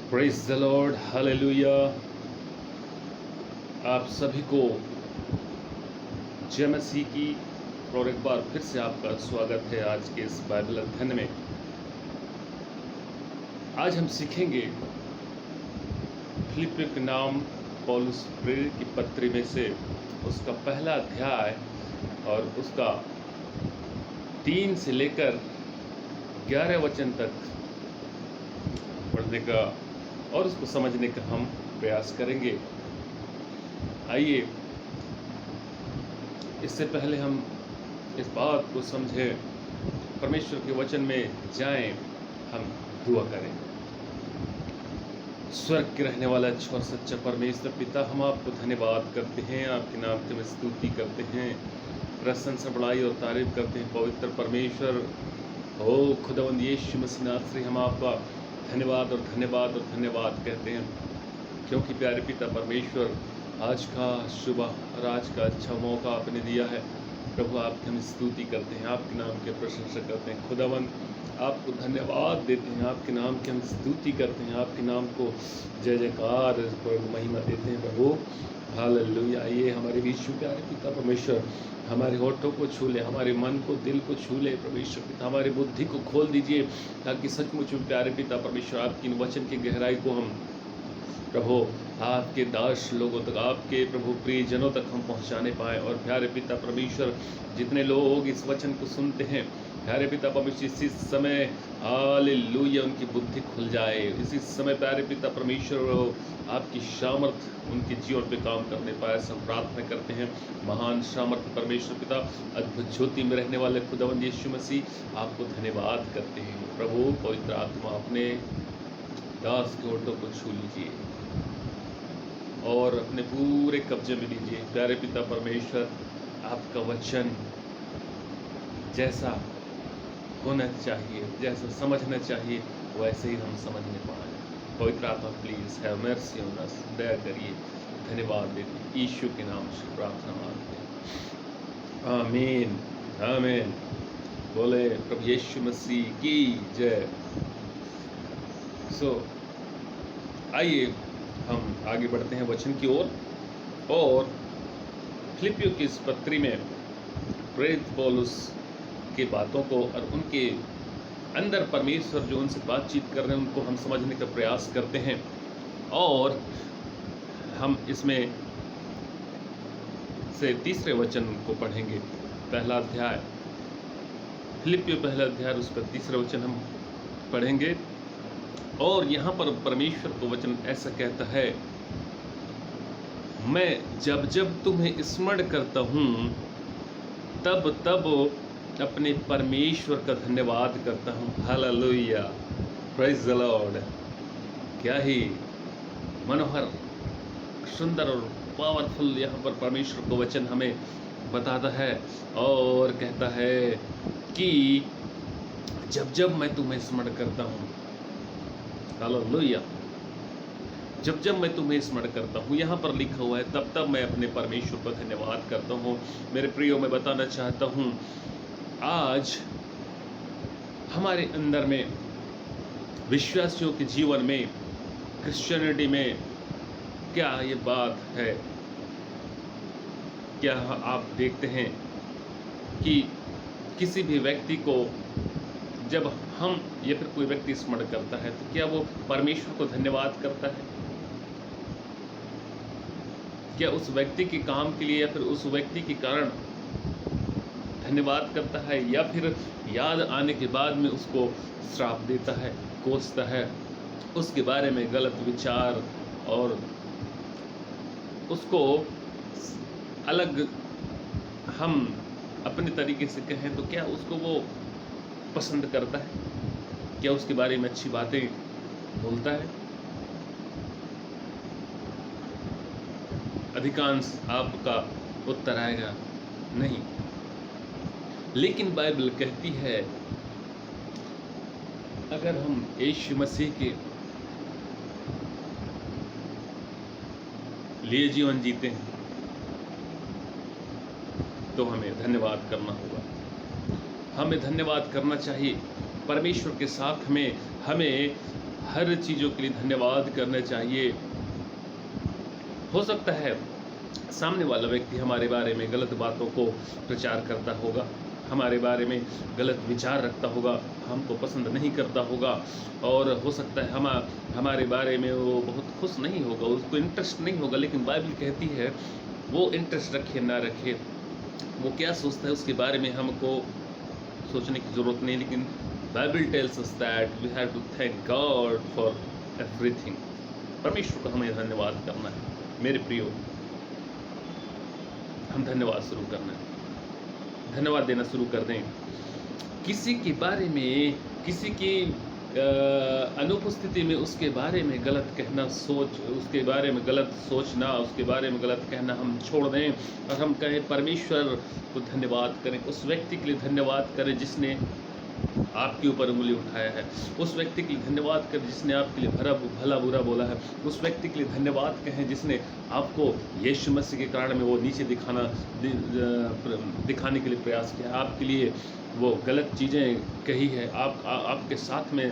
Praise the Lord, hallelujah. आप सभी को जय मसीह की और एक बार फिर से आपका स्वागत है आज के इस बाइबल अध्ययन में। आज हम सीखेंगे फिलिपियों के नाम पौलुस प्रेरित की पत्री में से उसका पहला अध्याय और उसका 3 से लेकर 11 वचन तक पढ़ने का और उसको समझने का हम प्रयास करेंगे। आइए, इससे पहले हम इस बात को समझें, परमेश्वर के वचन में जाएं, हम दुआ करें। स्वर्ग के रहने वाला अच्छा और सच्चा परमेश्वर पिता, हम आपको धन्यवाद करते हैं, आपके नाम की स्तुति करते हैं, प्रशंसा बड़ाई और तारीफ करते हैं। पवित्र परमेश्वर ओ खुदावंद यीशु मसीह नासरी, हम आपका धन्यवाद और धन्यवाद और धन्यवाद कहते हैं, क्योंकि प्यारे पिता परमेश्वर आज का सुबह और आज का अच्छा मौका आपने दिया है। प्रभु, आपकी हम स्तुति करते हैं, आपके नाम की प्रशंसा करते हैं। खुदावंद आपको धन्यवाद देते हैं, आपके नाम की हम स्तुति करते हैं, आपके नाम को जय जयकार महिमा देते हैं। प्रभु हालेलुया। ये हमारे विश्व प्यारे पिता परमेश्वर हमारे होठों को छू ले, हमारे मन को, दिल को छू ले परमेश्वर पिता, हमारी बुद्धि को खोल दीजिए, ताकि सचमुच प्यारे पिता परमेश्वर आपकी वचन की गहराई को हम प्रभु आपके दास लोगों तक, आपके प्रभु प्रियजनों तक हम पहुंचाने पाएँ। और प्यारे पिता परमेश्वर, जितने लोग इस वचन को सुनते हैं, प्यारे पिता परमेश्वर इसी समय हालेलुया उनकी बुद्धि खुल जाए। इसी समय प्यारे पिता परमेश्वर आपकी सामर्थ उनके जीवन पे काम करने पाए, सब प्रार्थना करते हैं। महान सामर्थ परमेश्वर पिता, अद्भुत ज्योति में रहने वाले खुदावंद यीशु मसीह, आपको धन्यवाद करते हैं। प्रभु पवित्र आत्मा अपने दास के होठों को छू लीजिए और अपने पूरे कब्जे में लीजिए। प्यारे पिता परमेश्वर, आपका वचन जैसा होना चाहिए, जैसा समझना चाहिए, वैसे ही हम समझने पाएँ। पवित्र आत्मा please have mercy on us, दया करिए। धन्यवाद देते हैं, यीशु के नाम से प्रार्थना मांगते हैं, आमीन आमीन। बोले प्रभु यीशु मसीह की जय। आइए हम आगे बढ़ते हैं वचन की ओर और फिलिपियों की इस पत्री में प्रेरित पौलुस की बातों को और उनके अंदर परमेश्वर जो उनसे बातचीत कर रहे हैं उनको हम समझने का प्रयास करते हैं। और हम इसमें से 3रे वचन को पढ़ेंगे। पहला अध्याय फिलिपियों पहला अध्याय उसका 3रा वचन हम पढ़ेंगे। और यहाँ पर परमेश्वर को वचन ऐसा कहता है, मैं जब जब तुम्हें स्मरण करता हूँ तब तब अपने परमेश्वर का धन्यवाद करता हूँ। Hallelujah, praise the Lord. क्या ही मनोहर, सुंदर और पावरफुल यहाँ पर परमेश्वर को वचन हमें बताता है और कहता है कि जब जब मैं तुम्हें स्मरण करता हूँ, हालेलुया, जब जब मैं तुम्हें स्मरण करता हूँ। यहाँ पर लिखा हुआ है तब तब मैं अपने परमेश्वर का धन्यवाद करता हूँ। मेरे प्रियो, मैं बताना चाहता हूँ, आज हमारे अंदर में, विश्वासियों के जीवन में, क्रिश्चियनिटी में क्या ये बात है? क्या आप देखते हैं कि किसी भी व्यक्ति को जब हम या फिर कोई व्यक्ति स्मरण करता है तो क्या वो परमेश्वर को धन्यवाद करता है? क्या उस व्यक्ति के काम के लिए या फिर उस व्यक्ति के कारण धन्यवाद करता है, या फिर याद आने के बाद में उसको श्राप देता है, कोसता है, उसके बारे में गलत विचार और उसको अलग हम अपने तरीके से कहें तो क्या उसको वो पसंद करता है? क्या उसके बारे में अच्छी बातें बोलता है? अधिकांश आपका उत्तर आएगा नहीं। लेकिन बाइबल कहती है, अगर हम यीशु मसीह के लिए जीवन जीते हैं तो हमें धन्यवाद करना होगा। हमें धन्यवाद करना चाहिए। परमेश्वर के साथ में हमें हर चीज़ों के लिए धन्यवाद करना चाहिए। हो सकता है सामने वाला व्यक्ति हमारे बारे में गलत बातों को प्रचार करता होगा, हमारे बारे में गलत विचार रखता होगा, हमको पसंद नहीं करता होगा, और हो सकता है हमारे बारे में वो बहुत खुश नहीं होगा, उसको इंटरेस्ट नहीं होगा। लेकिन बाइबल कहती है वो इंटरेस्ट रखे ना रखे, वो क्या सोचता है उसके बारे में हमको सोचने की ज़रूरत नहीं। लेकिन Bible tells us that we have to thank God for everything. परमेश्वर को हमें धन्यवाद करना है मेरे प्रियो। हम धन्यवाद शुरू करना है, धन्यवाद देना शुरू कर दें। किसी के बारे में, किसी की अनुपस्थिति में उसके बारे में गलत कहना, उसके बारे में गलत सोचना, उसके बारे में गलत कहना हम छोड़ दें और हम कहें परमेश्वर को धन्यवाद करें। उस व्यक्ति के लिए धन्यवाद करें जिसने आपके ऊपर उंगली उठाया है, उस व्यक्ति के लिए धन्यवाद करें जिसने आपके लिए भला बुरा बोला है, उस व्यक्ति के लिए धन्यवाद कहें जिसने आपको यीशु मसीह के कारण में वो नीचे दिखाने के लिए प्रयास किया, आपके लिए वो गलत चीज़ें कही है, आपके साथ में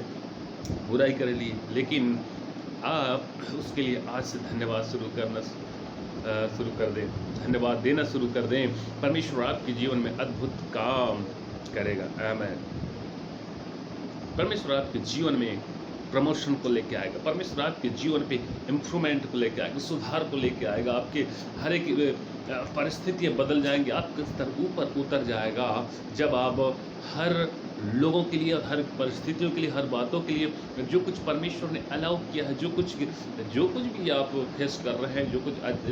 बुराई कर ली, लेकिन आप उसके लिए आज से धन्यवाद शुरू कर दें, धन्यवाद देना शुरू कर दें। परमेश्वर आपके जीवन में अद्भुत काम करेगा। आमीन। परमेश्वर आपके जीवन में प्रमोशन को लेके आएगा, परमेश्वर आपके जीवन पे इम्प्रूवमेंट को लेके आएगा, सुधार को लेके आएगा। आपके हर एक परिस्थितियाँ बदल जाएंगी, आपका स्तर ऊपर उतर जाएगा जब आप हर लोगों के लिए, हर परिस्थितियों के लिए, हर बातों के लिए जो कुछ परमेश्वर ने अलाउ किया है, जो कुछ भी आप फेस कर रहे हैं,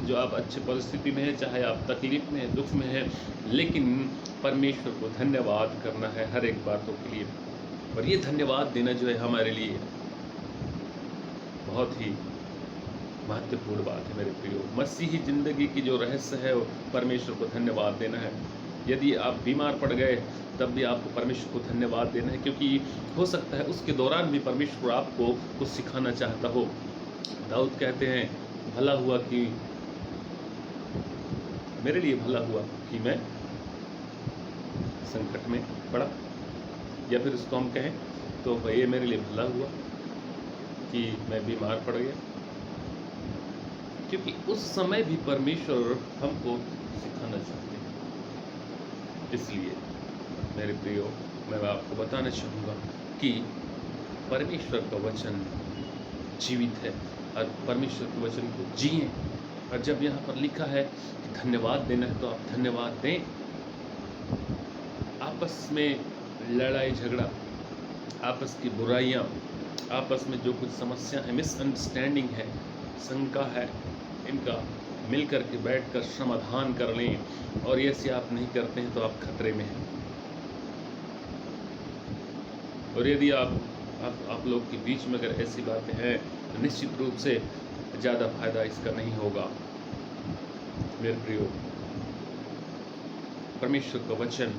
जो आप अच्छी परिस्थिति में है, चाहे आप तकलीफ में है, दुख में है, लेकिन परमेश्वर को धन्यवाद करना है हर एक बातों के लिए। और ये धन्यवाद देना जो है हमारे लिए बहुत ही महत्वपूर्ण बात है मेरे प्रियो। मसीही ज़िंदगी की जो रहस्य है वो परमेश्वर को धन्यवाद देना है। यदि आप बीमार पड़ गए तब भी आपको परमेश्वर को धन्यवाद देना है, क्योंकि हो सकता है उसके दौरान भी परमेश्वर आपको कुछ सिखाना चाहता हो। दाऊद कहते हैं भला हुआ कि मेरे लिए भला हुआ कि मैं संकट में पड़ा, या फिर उसको हम कहें तो ये मेरे लिए भला हुआ कि मैं बीमार पड़ गया, क्योंकि उस समय भी परमेश्वर हमको सिखाना चाहते हैं। इसलिए मेरे प्रियो, मैं आपको बताना चाहूँगा कि परमेश्वर का वचन जीवित है और परमेश्वर के वचन को जिए। और जब यहाँ पर लिखा है कि धन्यवाद देना है तो आप धन्यवाद दें। आपस में लड़ाई झगड़ा, आपस की बुराइयाँ, आपस में जो कुछ समस्या है, मिसअंडरस्टैंडिंग है, शंका है, इनका मिल कर के बैठ कर समाधान कर लें। और यदि आप नहीं करते हैं तो आप खतरे में हैं। और यदि आप लोग के बीच में अगर ऐसी बातें हैं तो निश्चित रूप से ज़्यादा फायदा इसका नहीं होगा। मेरे प्रियो, परमेश्वर का वचन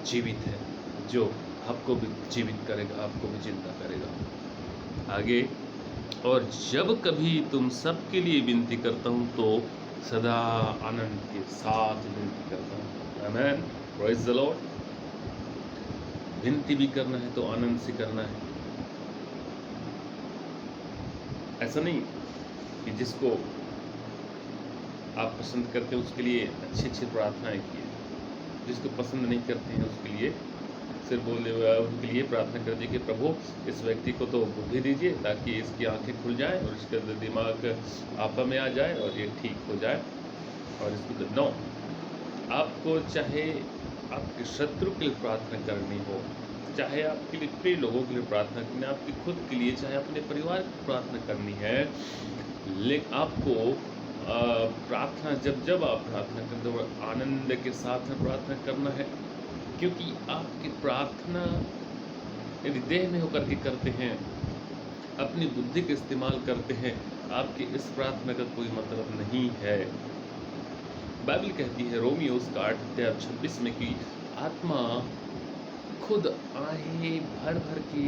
जीवित है, जो आपको भी जीवित करेगा, आपको भी जिंदा करेगा। आगे, और जब कभी तुम सबके लिए विनती करता हूँ तो सदा आनंद के साथ विनती करता हूँ। आमीन, प्रेज़ द लॉर्ड। विनती भी करना है तो आनंद से करना है। ऐसा नहीं कि जिसको आप पसंद करते हैं उसके लिए अच्छी अच्छी प्रार्थनाएं किए, जिसको पसंद नहीं करते हैं उसके लिए सिर्फ बोले उनके लिए प्रार्थना कर दीजिए कि प्रभु इस व्यक्ति को तो बुद्धि दीजिए ताकि इसकी आंखें खुल जाए और इसका दिमाग आपा में आ जाए और ये ठीक हो जाए। और इसको नो, आपको चाहे आपके शत्रु के लिए प्रार्थना करनी हो, चाहे आपके लिए प्रिय लोगों के लिए प्रार्थना करनी है, आपके खुद के लिए, चाहे अपने परिवार की प्रार्थना करनी है, लेकिन आपको प्रार्थना जब आप प्रार्थना करते हो आनंद के साथ प्रार्थना करना है, क्योंकि आपकी प्रार्थना यदि देह में होकर के करते हैं, अपनी बुद्धि का इस्तेमाल करते हैं, आपकी इस प्रार्थना का कोई मतलब नहीं है। बाइबल कहती है रोमियो उसका 8:26 में कि आत्मा खुद आहें भर भर के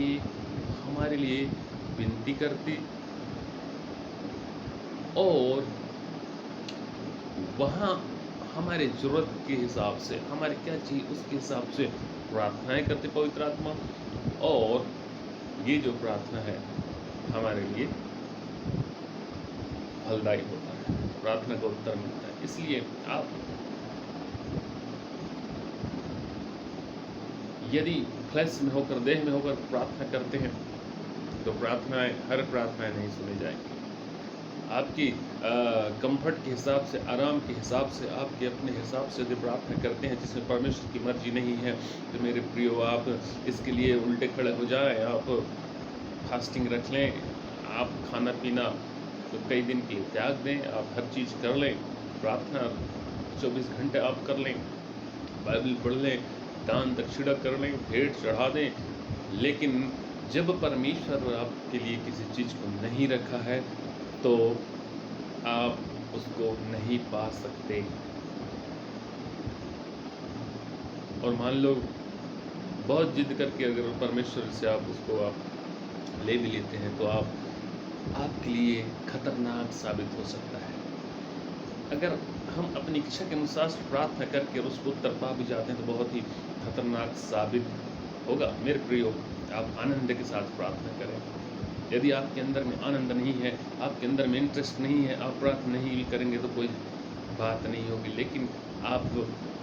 हमारे लिए विनती करती और वहाँ हमारे ज़रूरत के हिसाब से, हमारे क्या चाहिए उसके हिसाब से प्रार्थनाएं करते पवित्र आत्मा। और ये जो प्रार्थना है हमारे लिए फलदायी होता है, प्रार्थना का उत्तर मिलता है। इसलिए आप यदि फ्लैश में होकर, देह में होकर प्रार्थना करते हैं तो प्रार्थनाएं, हर प्रार्थनाएं नहीं सुनी जाएंगी। आपकी कंफर्ट के हिसाब से, आराम के हिसाब से, आपके अपने हिसाब से यदि प्रार्थना करते हैं जिसमें परमेश्वर की मर्जी नहीं है, तो मेरे प्रियो आप इसके लिए उल्टे खड़े हो जाएं, आप फास्टिंग रख लें, आप खाना पीना तो कई दिन के लिए त्याग दें, आप हर चीज़ कर लें, प्रार्थना 24 घंटे आप कर लें, बाइबल पढ़ लें, दान दक्षिणा कर लें, भेंट चढ़ा दें, लेकिन जब परमेश्वर आपके लिए किसी चीज़ को नहीं रखा है तो आप उसको नहीं पा सकते। और मान लो बहुत जिद करके अगर परमेश्वर से आप उसको आप ले भी लेते हैं तो आपके लिए खतरनाक साबित हो सकता है। अगर हम अपनी इच्छा के अनुसार प्रार्थना करके उसको उत्तर पा भी जाते हैं तो बहुत ही खतरनाक साबित होगा। मेरे प्रियो, आप आनंद के साथ प्रार्थना करें। यदि आपके अंदर में आनंद नहीं है, आपके अंदर में इंटरेस्ट नहीं है, आप प्रार्थना नहीं भी करेंगे तो कोई बात नहीं होगी। लेकिन आप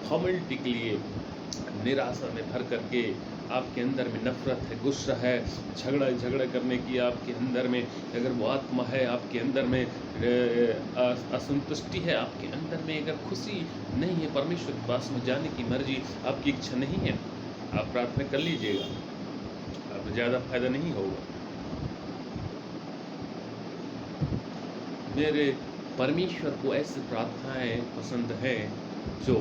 फॉर्मेलिटी के लिए निराशा में भर करके, आपके अंदर में नफरत है, गुस्सा है, झगड़ा करने की आपके अंदर में अगर वो आत्मा है, आपके अंदर में असंतुष्टि है, आपके अंदर में अगर खुशी नहीं है, परमेश्वर के पास में जाने की मर्जी आपकी इच्छा नहीं है, आप प्रार्थना कर लीजिएगा, आपको ज़्यादा फायदा नहीं होगा। मेरे परमेश्वर को ऐसी प्रार्थनाएं पसंद है जो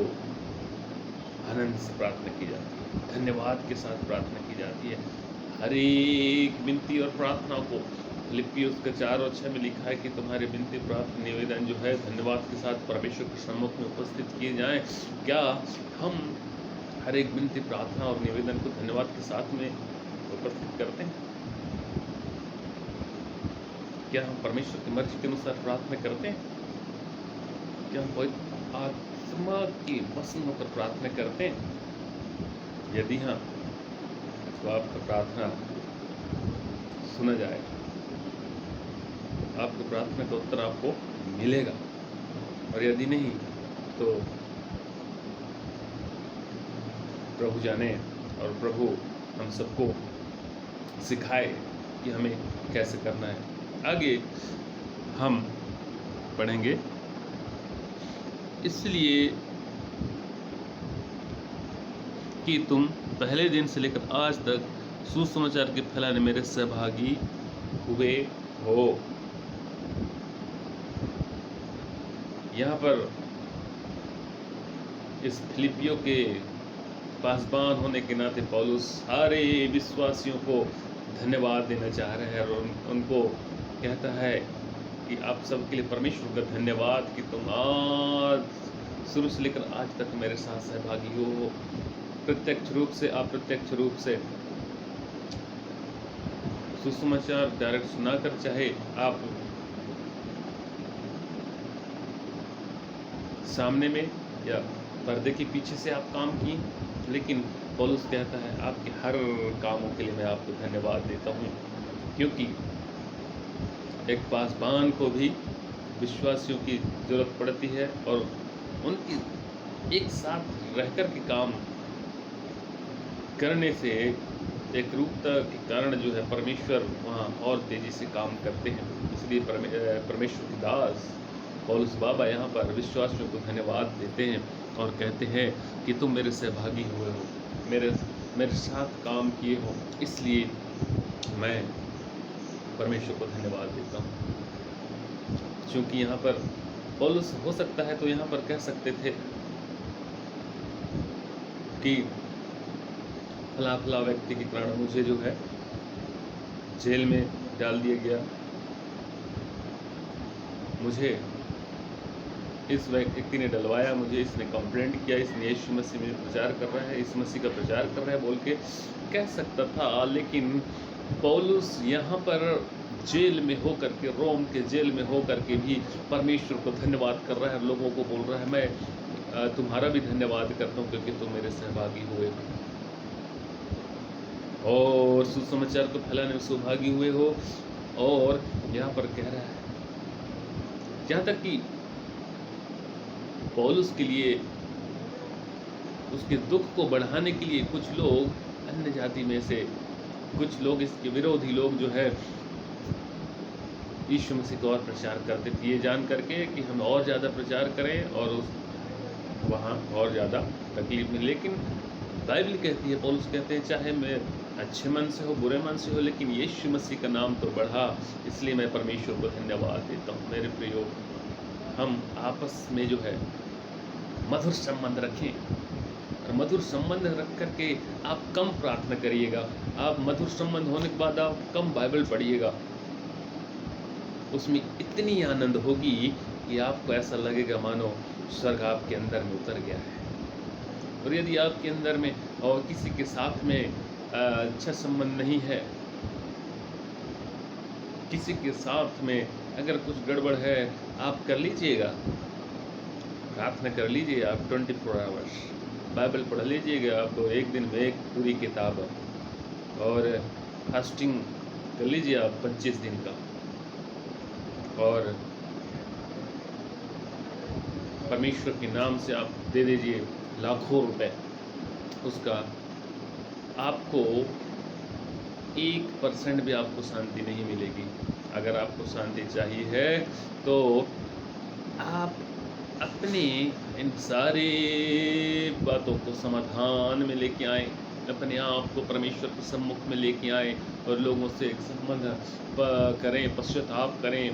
आनंद से प्रार्थना की जाती है, धन्यवाद के साथ प्रार्थना की जाती है। हर एक विनती और प्रार्थना को फिलिप्पियों उसके 4 और 6 में लिखा है कि तुम्हारे विनती प्रार्थना निवेदन जो है धन्यवाद के साथ परमेश्वर के सम्मुख में उपस्थित किए जाएं। क्या हम हर एक विनती प्रार्थना और निवेदन को धन्यवाद के साथ में उपस्थित करते हैं? क्या हम परमेश्वर की मर्जी के अनुसार प्रार्थना करते हैं? क्या हम पवित्र आत्मा के वश में होकर प्रार्थना करते हैं? यदि हाँ, तो आपका प्रार्थना सुना जाएगा, आपकी प्रार्थना का उत्तर आपको मिलेगा। और यदि नहीं तो प्रभु जाने और प्रभु हम सबको सिखाए कि हमें कैसे करना है। आगे हम पढ़ेंगे। इसलिए कि तुम पहले दिन से लेकर आज तक सुसमाचार के फैलाने मेरे सहभागी हुए हो। यहाँ पर इस फिलिपियों के पासबान होने के नाते पौलुस सारे विश्वासियों को धन्यवाद देना चाह रहे हैं और उनको कहता है कि आप सबके लिए परमेश्वर का धन्यवाद कि तुम आज शुरू से लेकर आज तक मेरे साथ सहभागी हो। प्रत्यक्ष रूप से, अप्रत्यक्ष रूप से सुसमाचार डायरेक्ट सुनाकर, चाहे आप सामने में या पर्दे के पीछे से आप काम किए, लेकिन पौलुस कहता है आपके हर कामों के लिए मैं आपको धन्यवाद देता हूँ, क्योंकि एक पासबान को भी विश्वासियों की ज़रूरत पड़ती है और उनकी एक साथ रहकर के काम करने से एक रूपता के कारण जो है परमेश्वर वहाँ और तेज़ी से काम करते हैं। इसलिए परमेश्वर के दास पौलुस बाबा यहाँ पर विश्वासियों को धन्यवाद देते हैं और कहते हैं कि तुम मेरे सहभागी हुए हो, मेरे साथ काम किए हो, इसलिए मैं परमेश्वर को धन्यवाद देता हूँ। क्योंकि यहाँ पर पौलुस हो सकता है तो यहाँ पर कह सकते थे कि फला व्यक्ति के कारण मुझे जो है जेल में डाल दिया गया, मुझे इस व्यक्ति ने डलवाया, मुझे इसने कंप्लेंट किया, इसने यीशु मसीह में प्रचार कर रहा है, इस मसीह का प्रचार कर रहा है बोल के कह सकता था। लेकिन पौलुस यहाँ पर जेल में हो करके, रोम के जेल में हो करके भी परमेश्वर को धन्यवाद कर रहा है, लोगों को बोल रहा है मैं तुम्हारा भी धन्यवाद करता हूँ क्योंकि तुम मेरे सहभागी हुए। और सुसमाचार को फैलाने में सौभागी हुए हो। और यहाँ पर कह रहा है, यहाँ तक कि पौलुस के लिए उसके दुख को बढ़ाने के लिए कुछ लोग अन्य जाति में से कुछ लोग, इसके विरोधी लोग जो है, यीशु मसीह को और प्रचार करते थे, ये जान करके कि हम और ज़्यादा प्रचार करें और वहाँ और ज़्यादा तकलीफ में। लेकिन बाइबल कहती है, पौलुस कहते हैं, चाहे मैं अच्छे मन से हो, बुरे मन से हो, लेकिन यीशु मसीह का नाम तो बढ़ा, इसलिए मैं परमेश्वर को धन्यवाद देता हूँ। मेरे प्रियो, हम आपस में जो है मधुर संबंध रखें, और मधुर संबंध रख करके आप कम प्रार्थना करिएगा। आप मधुर संबंध होने के बाद आप कम बाइबल पढ़िएगा, उसमें इतनी आनंद होगी कि आपको ऐसा लगेगा मानो स्वर्ग आपके अंदर में उतर गया है। और यदि आपके अंदर में और किसी के साथ में अच्छा संबंध नहीं है, किसी के साथ में अगर कुछ गड़बड़ है, आप कर लीजिएगा, प्रार्थना कर लीजिए, आप 24 आवर्स बाइबल पढ़ लीजिएगा, आप तो एक दिन में एक पूरी किताब, और फास्टिंग कर लीजिए आप 25 दिन का, और परमेश्वर के नाम से आप दे दीजिए लाखों रुपए, उसका आपको 1% भी आपको शांति नहीं मिलेगी। अगर आपको शांति चाहिए है तो आप अपने इन सारे बातों को समाधान में लेके आए, अपने आप को परमेश्वर के सम्मुख में लेके आए और लोगों से एक संबंध करें, पश्चाताप करें।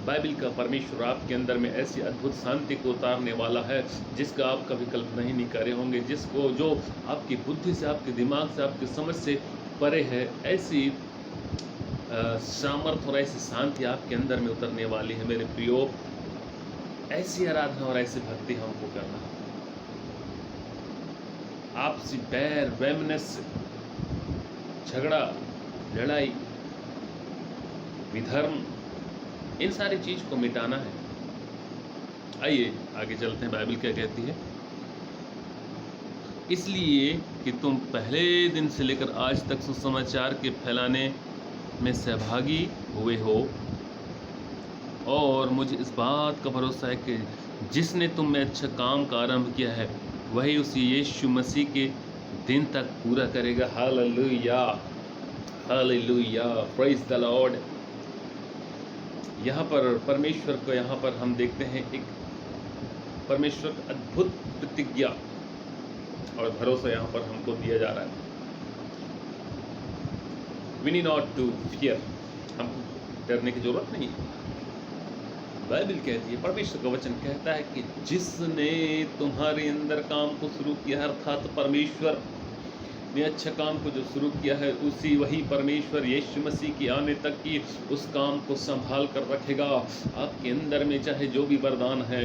बाइबल का परमेश्वर आपके अंदर में ऐसी अद्भुत शांति को उतारने वाला है जिसका आप कभी कल्पना ही नहीं करे होंगे, जिसको जो आपकी बुद्धि से, आपके दिमाग से, आपकी समझ से परे है। ऐसी सामर्थ्य और ऐसी शांति आपके अंदर में उतरने वाली है। मेरे प्रियो, ऐसी आराधना और ऐसी भक्ति हमको करना। आपसी बैर, वैमनस्य, झगड़ा, लड़ाई, विधर्म, इन सारी चीज को मिटाना है। आइए आगे चलते हैं, बाइबल क्या कहती है। इसलिए कि तुम पहले दिन से लेकर आज तक सुसमाचार के फैलाने में सहभागी हुए हो, और मुझे इस बात का भरोसा है कि जिसने तुम में अच्छा काम का आरंभ किया है वही उसी यीशु मसीह के दिन तक पूरा करेगा। Hallelujah, hallelujah, praise the Lord. यहाँ पर परमेश्वर को, यहाँ पर हम देखते हैं एक परमेश्वर का अद्भुत प्रतिज्ञा और भरोसा यहाँ पर हमको दिया जा रहा है। We need not to fear, हमको डरने की जरूरत नहीं है। बाइबल कहती है, परमेश्वर का वचन कहता है कि जिसने तुम्हारे अंदर काम को शुरू किया है, अर्थात परमेश्वर ने अच्छा काम को जो शुरू किया है, उसी वही परमेश्वर यीशु मसीह के आने तक की उस काम को संभाल कर रखेगा। आपके अंदर में चाहे जो भी वरदान है,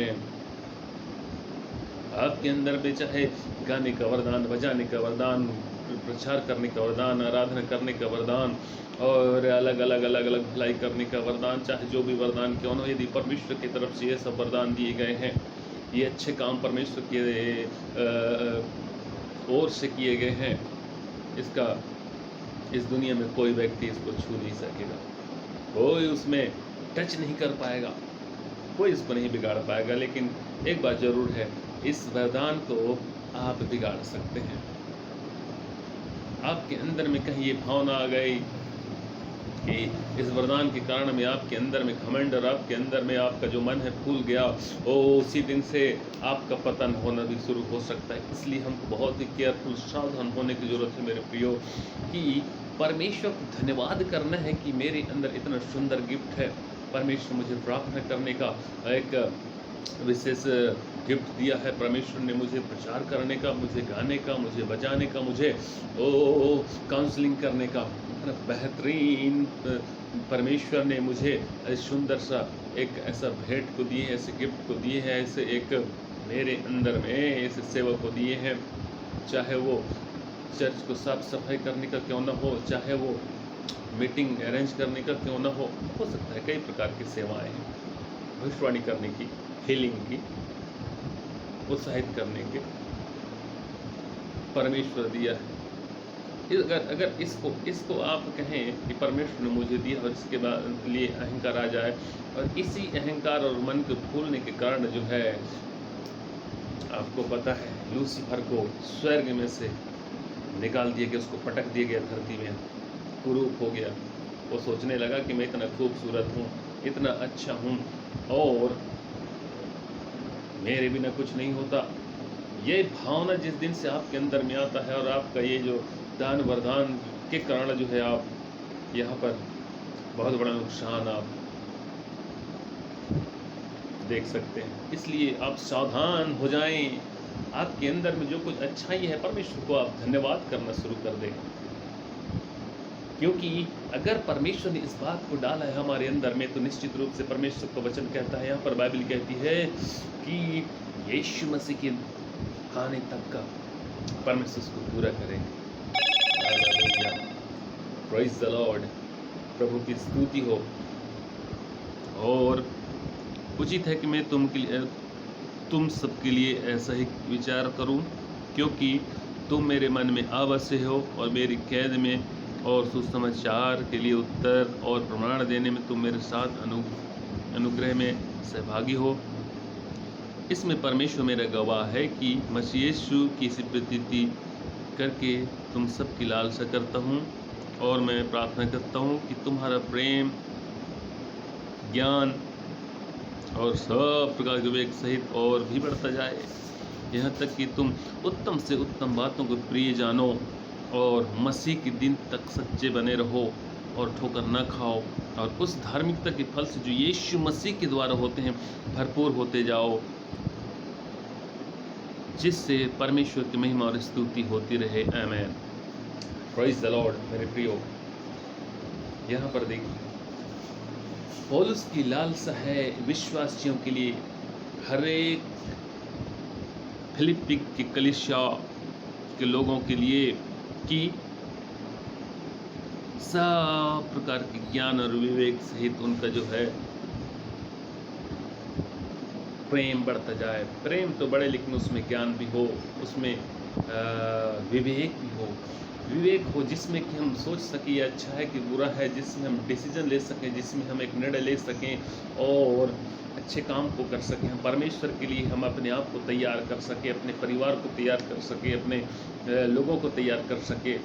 आपके अंदर में चाहे गाने का वरदान, बजाने का वरदान, प्रचार करने का वरदान, आराधना करने का वरदान, और अलग अलग भलाई करने का वरदान, चाहे जो भी वरदान क्यों न हो, यदि परमेश्वर की तरफ से ये सब वरदान दिए गए हैं, ये अच्छे काम परमेश्वर के ओर से किए गए हैं, इसका इस दुनिया में कोई व्यक्ति इसको छू नहीं सकेगा, कोई उसमें टच नहीं कर पाएगा, कोई इसको नहीं बिगाड़ पाएगा। लेकिन एक बात जरूर है, इस वरदान को आप बिगाड़ सकते हैं। आपके अंदर में कहीं ये भावना आ गई कि इस वरदान के कारण में आपके अंदर में घमंड और आपके अंदर में आपका जो मन है फूल गया, उसी दिन से आपका पतन होना भी शुरू हो सकता है। इसलिए हमको बहुत ही केयरफुल, सावधान होने की ज़रूरत है मेरे प्रियो, कि परमेश्वर को धन्यवाद करना है कि मेरे अंदर इतना सुंदर गिफ्ट है। परमेश्वर मुझे प्रार्थना करने का एक विशेष गिफ्ट दिया है, परमेश्वर ने मुझे प्रचार करने का, मुझे गाने का, मुझे बजाने का, मुझे काउंसलिंग करने का बेहतरीन परमेश्वर ने मुझे सुंदर सा एक ऐसा भेंट को दिए, ऐसे गिफ्ट को दिए हैं, ऐसे एक मेरे अंदर में ऐसे सेवा को दिए हैं। चाहे वो चर्च को साफ सफाई करने का क्यों ना हो, चाहे वो मीटिंग अरेंज करने का क्यों ना हो सकता है। कई प्रकार की सेवाएं हैं, भविष्यवाणी करने की, हीलिंग की, उत्साहित करने के परमेश्वर दिया है। अगर अगर इसको आप कहें कि परमेश्वर ने मुझे दिया और इसके बाद लिए अहंकार आ जाए, और इसी अहंकार और मन के फूलने के कारण जो है, आपको पता है लूसीफर को स्वर्ग में से निकाल दिया गया, उसको पटक दिया गया धरती में, कुरूप हो गया। वो सोचने लगा कि मैं इतना खूबसूरत हूँ, इतना अच्छा हूँ, और मेरे बिना कुछ नहीं होता। ये भावना जिस दिन से आपके अंदर में आता है, और आपका ये जो दान वरदान के कारण जो है, आप यहाँ पर बहुत बड़ा नुकसान आप देख सकते हैं। इसलिए आप सावधान हो जाएं। आपके अंदर में जो कुछ अच्छाई है, परमेश्वर को आप धन्यवाद करना शुरू कर दें, क्योंकि अगर परमेश्वर ने इस बात को डाला है हमारे अंदर में, तो निश्चित रूप से परमेश्वर का वचन कहता है, यहाँ पर बाइबल कहती है कि यीशु मसीह के आने तक का परमेश्वर उसको पूरा करेंगे। प्रेज़ द लॉर्ड, प्रभु की स्तुति हो। और उचित है कि मैं तुम सबके लिए ऐसा ही विचार करूं, क्योंकि तुम मेरे मन में अवश्य हो, और मेरी कैद में और सुसमाचार के लिए उत्तर और प्रमाण देने में तुम मेरे साथ अनुग्रह में सहभागी हो। इसमें परमेश्वर मेरा गवाह है कि मसीह यीशु की सी प्रतीति करके तुम सबकी लालसा करता हूँ, और मैं प्रार्थना करता हूँ कि तुम्हारा प्रेम, ज्ञान और सब प्रकार के विवेक सहित और भी बढ़ता जाए, यहाँ तक कि तुम उत्तम से उत्तम बातों को प्रिय जानो, और मसीह के दिन तक सच्चे बने रहो, और ठोकर न खाओ, और उस धार्मिकता के फल से जो यीशु मसीह के द्वारा होते हैं भरपूर होते जाओ, जिससे परमेश्वर की महिमा और स्तुति होती रहे। आमीन। Praise the Lord. मेरे प्रियो, यहाँ पर देखिए, पौलुस की लालसा है विश्वासियों के लिए, हर एक फिलिप्पी की कलीसिया के लोगों के लिए, कि सब प्रकार के ज्ञान और विवेक सहित उनका जो है प्रेम बढ़ता जाए। प्रेम तो बढ़े, लेकिन उसमें ज्ञान भी हो, उसमें विवेक भी हो। विवेक हो जिसमें कि हम सोच सकें ये अच्छा है कि बुरा है, जिसमें हम डिसीजन ले सकें, जिसमें हम एक निर्णय ले सकें और अच्छे काम को कर सकें। हम परमेश्वर के लिए हम अपने आप को तैयार कर सकें, अपने परिवार को तैयार कर सकें, अपने लोगों को तैयार कर सकें।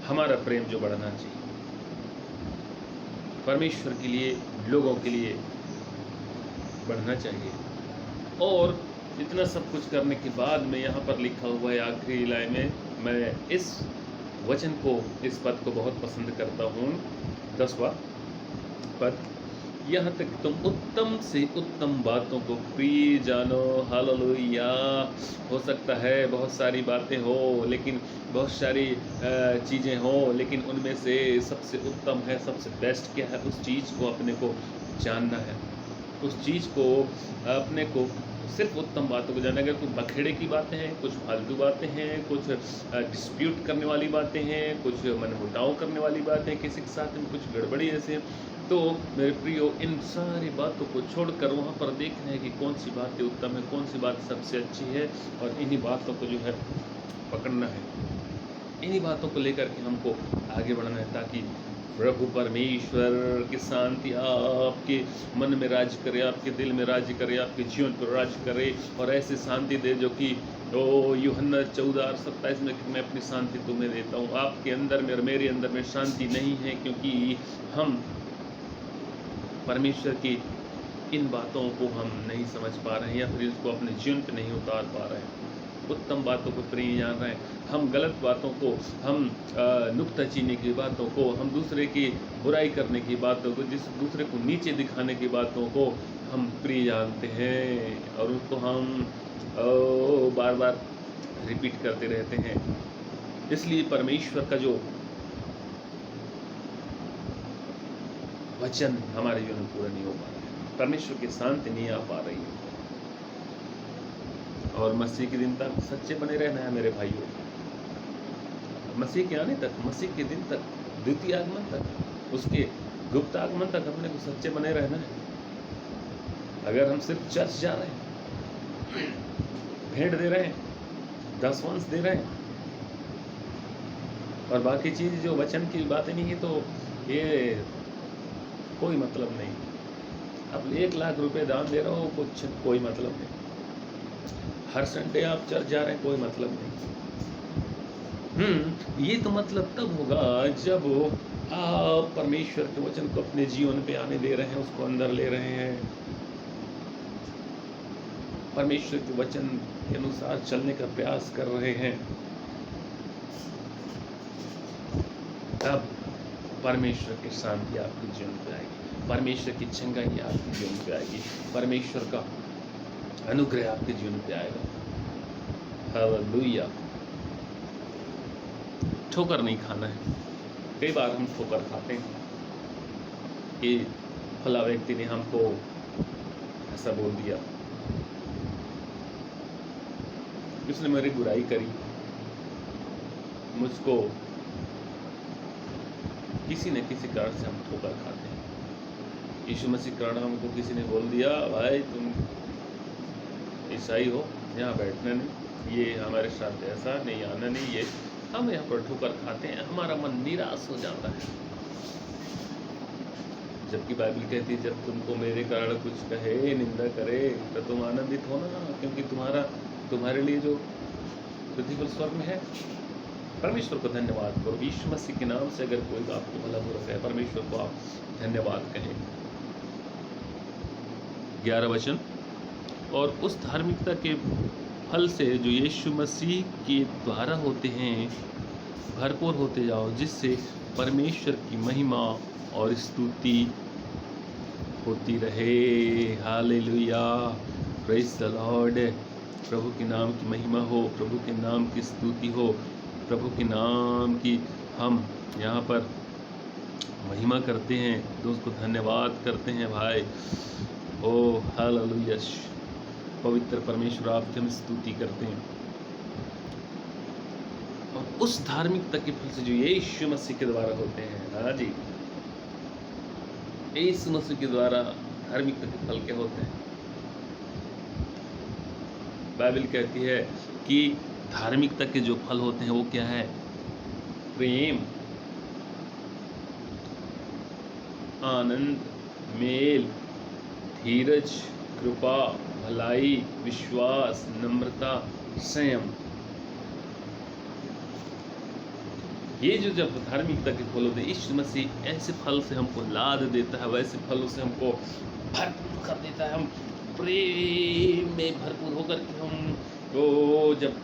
हमारा प्रेम जो बढ़ना चाहिए परमेश्वर के लिए, लोगों के लिए बढ़ना चाहिए। और इतना सब कुछ करने के बाद में यहाँ पर लिखा हुआ है आखिरी लाइन में, मैं इस वचन को, इस पद को बहुत पसंद करता हूँ, 10वां पद, यहाँ तक तुम उत्तम से उत्तम बातों को प्रिय जानो। हालेलुया। हो सकता है बहुत सारी बातें हो, लेकिन बहुत सारी चीज़ें हो, लेकिन उनमें से सबसे उत्तम है, सबसे बेस्ट क्या है, उस चीज़ को अपने को जानना है। उस चीज़ को अपने को सिर्फ उत्तम बातों को जानना। अगर कुछ बखेड़े की बातें हैं, कुछ फालतू बातें हैं, कुछ डिस्प्यूट करने वाली बातें हैं, कुछ मनमुटाव करने वाली बातें हैं, किसी के साथ में कुछ गड़बड़ी ऐसे, तो मेरे प्रियो, इन सारी बातों को छोड़कर वहाँ पर देखना है कि कौन सी बातें उत्तम है, कौन सी बात सबसे अच्छी है, और इन्हीं बातों को जो है पकड़ना है। इन्हीं बातों को लेकर के हमको आगे बढ़ना है, ताकि प्रभु परमेश्वर की शांति आपके मन में राज्य करे, आपके दिल में राज्य करे, आपके जीवन पर राज्य करे, और ऐसी शांति दे जो कि यूहन्ना 14:27 में मैं अपनी शांति तुम्हें देता हूँ। आपके अंदर में और मेरे अंदर में शांति नहीं है, क्योंकि हम परमेश्वर की इन बातों को हम नहीं समझ पा रहे हैं, या फिर इसको अपने जीवन पर नहीं उतार पा रहे हैं। उत्तम बातों को प्रिय जान रहे हैं, हम गलत बातों को, हम नुक्ताचीनी की बातों को, हम दूसरे की बुराई करने की बातों को, दूसरे को नीचे दिखाने की बातों को हम प्रिय जानते हैं, और उसको हम बार बार रिपीट करते रहते हैं। इसलिए परमेश्वर का जो वचन हमारे जीवन में पूरा नहीं हो पा रहा है, परमेश्वर की शांति नहीं आ पा रही है। और मसीह के दिन तक सच्चे बने रहना है मेरे भाइयों। मसीह के आने तक, मसीह के दिन तक, द्वितीय आगमन तक, उसके गुप्त आगमन तक अपने को सच्चे बने रहना है। अगर हम सिर्फ चर्च जा रहे हैं, भेंट दे रहे हैं, 10 वंश दे रहे हैं, और बाकी चीज़ जो वचन की बातें नहीं है तो ये कोई मतलब नहीं। अब 1 लाख रुपए दान दे रहे हो, कुछ कोई मतलब नहीं। हर संडे आप चर्च जा रहे हैं, कोई मतलब नहीं। ये तो मतलब तब होगा जब आप परमेश्वर के वचन को अपने जीवन पे आने दे रहे हैं, उसको अंदर ले रहे हैं, परमेश्वर के वचन के अनुसार चलने का प्रयास कर रहे हैं, तब परमेश्वर की शांति आपके जीवन पे आएगी, परमेश्वर की चंगाई आपके जीवन पे आएगी, परमेश्वर का अनुग्रह आपके जीवन पे आएगा। हालेलुया। ठोकर नहीं खाना है। कई बार हम ठोकर खाते हैं कि फला व्यक्ति ने हमको ऐसा बोल दिया, उसने मेरी बुराई करी, मुझको किसी न किसी कारण से हम ठोकर खाते हैं। यीशु मसीह के कारण हमको किसी ने बोल दिया, भाई तुम ईसाई हो, यहाँ बैठना नहीं, ये हमारे साथ ऐसा नहीं, आना नहीं, ये हम यहाँ पर ठोकर खाते हैं, हमारा मन निराश हो जाता है। जबकि बाइबल कहती है जब तुमको मेरे कारण कुछ कहे, निंदा करे, तो तुम आनंदित हो ना, क्योंकि तुम्हारे लिए जो प्रतिफल स्वर्ग में है। परमेश्वर को धन्यवाद करो। यीशु मसीह के नाम से अगर कोई आपको भला बुरा कहे, परमेश्वर को आप धन्यवाद कहें। 11 वचन, और उस धार्मिकता के फल से जो यीशु मसीह के द्वारा होते हैं भरपूर होते जाओ, जिससे परमेश्वर की महिमा और स्तुति होती रहे। Hallelujah, praise the Lord. प्रभु के नाम की महिमा हो, प्रभु के नाम की स्तुति हो, प्रभु के नाम की हम यहाँ पर महिमा करते हैं, दोस्त को धन्यवाद करते हैं भाई। ओ हालेलुया, पवित्र परमेश्वर आपकी हम स्तुति करते हैं। और उस धार्मिकता के फल से जो यीशु मसीह के द्वारा होते हैं, हाँ जी, यीशु मसीह के द्वारा धार्मिकता के फल क्या होते हैं? बाइबल कहती है कि धार्मिकता के जो फल होते हैं वो क्या है? प्रेम, आनंद, मेल, धीरज, कृपा, भलाई, विश्वास, नम्रता, संयम। ये जो जब धार्मिकता के फल होते हैं, यीशु मसीह ऐसे फल से हमको लाद देता है, वैसे फलों से हमको भरपूर कर देता है। हम प्रेम में भरपूर होकर के हम तो जब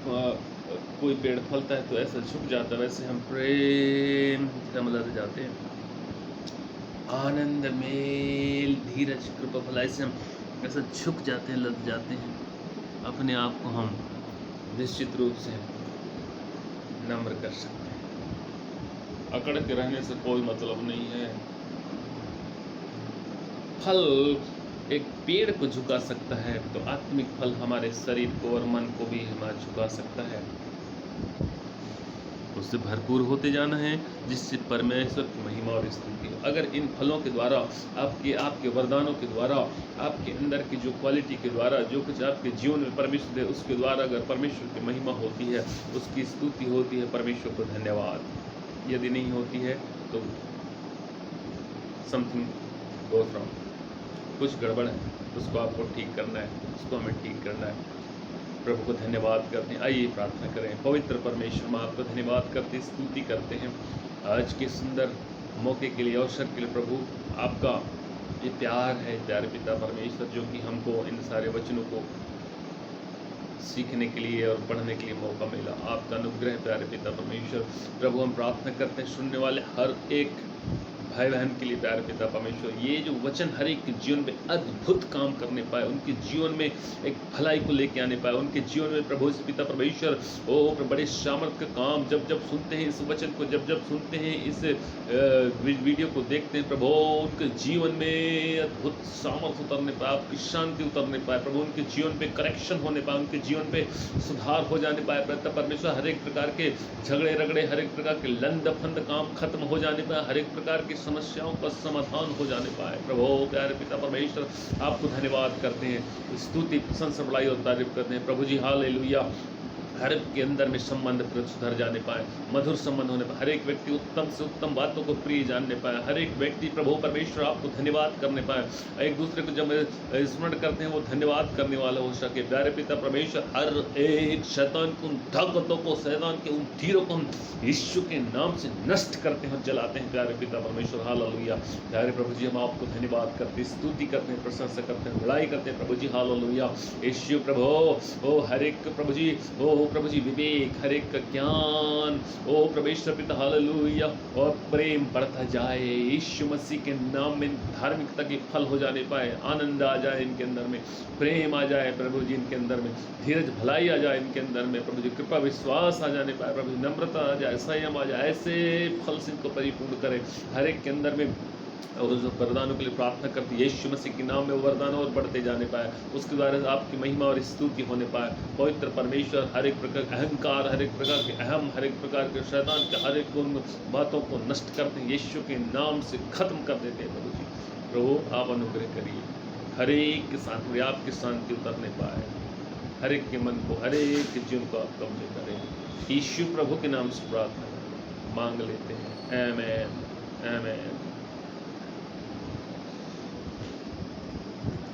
कोई पेड़ फलता है तो ऐसा झुक जाता है, वैसे हम प्रेम से हम लद जाते हैं। आनंद, मेल, धीरज, कृपा, भलाई से हम ऐसा झुक जाते हैं, लद जाते हैं। अपने आप को हम निश्चित रूप से नम्र कर सकते हैं। अकड़ के रहने से कोई मतलब नहीं है। फल एक पेड़ को झुका सकता है, तो आत्मिक फल हमारे शरीर को और मन को भी हमारा झुका सकता है। उससे भरपूर होते जाना है, जिससे परमेश्वर की महिमा और स्तुति हो। अगर इन फलों के द्वारा, आपके वरदानों के द्वारा, आपके अंदर की जो क्वालिटी के द्वारा, जो कुछ आपके जीवन में परमेश्वर दे, उसके द्वारा अगर परमेश्वर की महिमा होती है, उसकी स्तुति होती है, परमेश्वर को धन्यवाद। यदि नहीं होती है तो समथिंग गोस रॉन्ग, कुछ गड़बड़ है, उसको आपको ठीक करना है, उसको हमें ठीक करना है। प्रभु को धन्यवाद करते हैं। आइए प्रार्थना करें। पवित्र परमेश्वर, हम आपको धन्यवाद करते, स्तुति करते हैं आज के सुंदर मौके के लिए, अवसर के लिए। प्रभु आपका ये प्यार है, प्यारे पिता परमेश्वर, जो कि हमको इन सारे वचनों को सीखने के लिए और पढ़ने के लिए मौका मिला। आपका अनुग्रह प्यारे पिता परमेश्वर। प्रभु हम प्रार्थना करते हैं सुनने वाले हर एक भाई बहन के लिए प्यारे पिता परमेश्वर, ये जो वचन हर एक के जीवन में अद्भुत काम करने पाए, उनके जीवन में एक भलाई को लेके आने पाए, उनके जीवन में प्रभु पिता परमेश्वर बड़े सामर्थ्य का काम जब जब सुनते हैं, इस वचन को जब जब सुनते हैं, इस वीडियो को देखते हैं, प्रभु उनके जीवन में अद्भुत सामर्थ्य उतरने पाए, आपकी शांति उतरने पाए, प्रभु उनके जीवन पे करेक्शन होने पाए, उनके जीवन पे सुधार हो जाने पाए पिता परमेश्वर। हर एक प्रकार के झगड़े रगड़े, हर एक प्रकार के लंद फंद काम खत्म हो जाने पाए, हर एक प्रकार की समस्याओं का समाधान हो जाने पाए। प्रभु प्यारे पिता परमेश्वर, आपको धन्यवाद करते हैं, स्तुति, प्रशंसा, बड़ाई और तारीफ करते हैं। प्रभु जी हालेलुया, हर एक के अंदर में संबंध फिर सुधर जाने पाए, मधुर संबंध होने पाए, हर एक व्यक्ति उत्तम से उत्तम बातों को प्रिय जानने पाए, हर एक व्यक्ति प्रभु परमेश्वर आपको धन्यवाद करने पाए, एक दूसरे को जब स्मरण करते हैं वो धन्यवाद करने वाला हो सके। प्यारे पिता परमेश्वर, हर एक शैतान को, उन ताकतों को, शैतान के उन तीरों को हम यीशु के नाम से नष्ट करते हैं और जलाते हैं। प्यारे पिता परमेश्वर, हालेलुया। प्यारे प्रभु जी, हम आपको धन्यवाद करते हैं, स्तुति करते हैं, प्रशंसा करते हैं, बड़ाई करते हैं प्रभु जी, हालेलुया। यीशु प्रभु, ओ हर एक प्रभु जी, ओ प्रभु जी विवेक, हर एक का ज्ञान, ओ परमेश्वर पिता हालेलुया, और प्रेम बढ़ता जाए यीशु मसीह के नाम में। धार्मिकता के फल हो जाने पाए, आनंद आ जाए इनके अंदर में, प्रेम आ जाए प्रभु जी इनके अंदर में, धीरज भलाई आ जाए इनके अंदर में प्रभु जी, कृपा विश्वास आ जाने पाए प्रभु जी, नम्रता आ जाए, संयम आ जाए, ऐसे फल से इनको परिपूर्ण करे हर एक के अंदर में। और उस वरदानों के लिए प्रार्थना करती है यीशु मसीह के नाम में, वो वरदान और बढ़ते जाने पाए, उसके द्वारा आपकी महिमा और स्तुति होने पाए। पवित्र परमेश्वर, हर एक प्रकार का अहंकार, हर एक प्रकार के अहम, हर एक प्रकार के शैतान के हर एक उन बातों को नष्ट करते हैं, यीशु के नाम से खत्म कर देते हैं प्रभु जी। प्रभु आप अनुग्रह करिए, हर एक के साथ में आपकी शांति उतरने पाए, हर एक के मन को, हर एक के जीवन को आप कब्जे करें। यीशु प्रभु के नाम से प्रार्थना मांग लेते हैं, आमीन, आमीन।